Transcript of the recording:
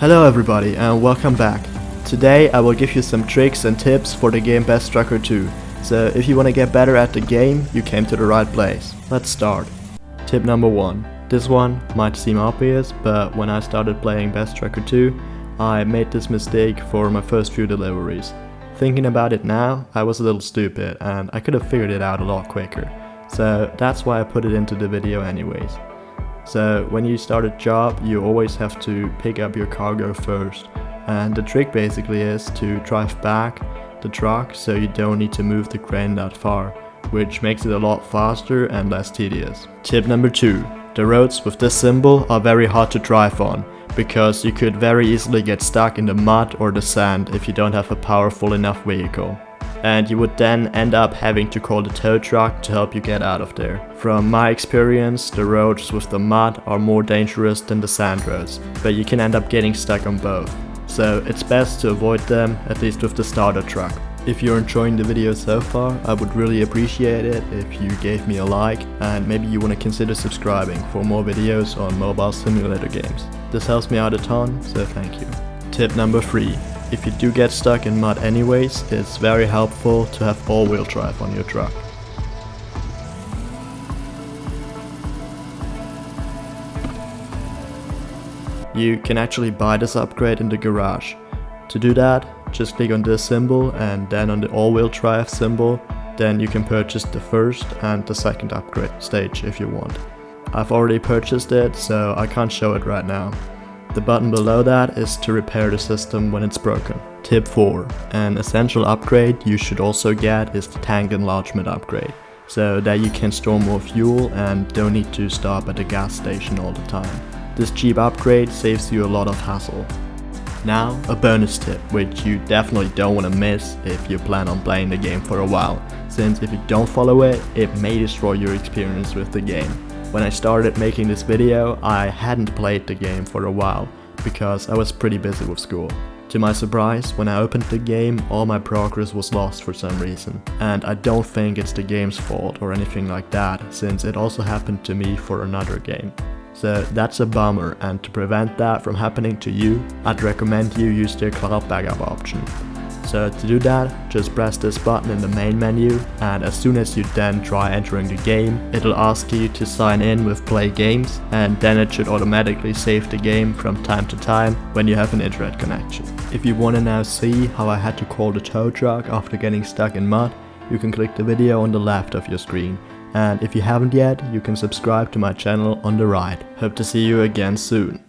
Hello everybody and welcome back. Today I will give you some tricks and tips for the game Best Trucker 2. So if you want to get better at the game, you came to the right place. Let's start. Tip number 1. This one might seem obvious, but when I started playing Best Trucker 2, I made this mistake for my first few deliveries. Thinking about it now, I was a little stupid and I could have figured it out a lot quicker. So that's why I put it into the video anyways. So when you start a job, you always have to pick up your cargo first. And the trick basically is to drive back the truck so you don't need to move the crane that far, which makes it a lot faster and less tedious. Tip number 2. The roads with this symbol are very hard to drive on, because you could very easily get stuck in the mud or the sand if you don't have a powerful enough vehicle. And you would then end up having to call the tow truck to help you get out of there. From my experience, the roads with the mud are more dangerous than the sand roads, but you can end up getting stuck on both. So it's best to avoid them, at least with the starter truck. If you're enjoying the video so far, I would really appreciate it if you gave me a like, and maybe you want to consider subscribing for more videos on mobile simulator games. This helps me out a ton, so thank you. Tip number 3. If you do get stuck in mud anyways, it's very helpful to have all-wheel drive on your truck. You can actually buy this upgrade in the garage. To do that, just click on this symbol and then on the all-wheel drive symbol, then you can purchase the first and the second upgrade stage if you want. I've already purchased it, so I can't show it right now. The button below that is to repair the system when it's broken. Tip 4. An essential upgrade you should also get is the tank enlargement upgrade, so that you can store more fuel and don't need to stop at the gas station all the time. This cheap upgrade saves you a lot of hassle. Now, a bonus tip, which you definitely don't want to miss if you plan on playing the game for a while, since if you don't follow it, it may destroy your experience with the game. When I started making this video, I hadn't played the game for a while, because I was pretty busy with school. To my surprise, when I opened the game, all my progress was lost for some reason. And I don't think it's the game's fault or anything like that, since it also happened to me for another game. So that's a bummer, and to prevent that from happening to you, I'd recommend you use the cloud backup option. So to do that, just press this button in the main menu, and as soon as you then try entering the game, it'll ask you to sign in with Play Games, and then it should automatically save the game from time to time when you have an internet connection. If you want to now see how I had to call the tow truck after getting stuck in mud, you can click the video on the left of your screen. And if you haven't yet, you can subscribe to my channel on the right. Hope to see you again soon.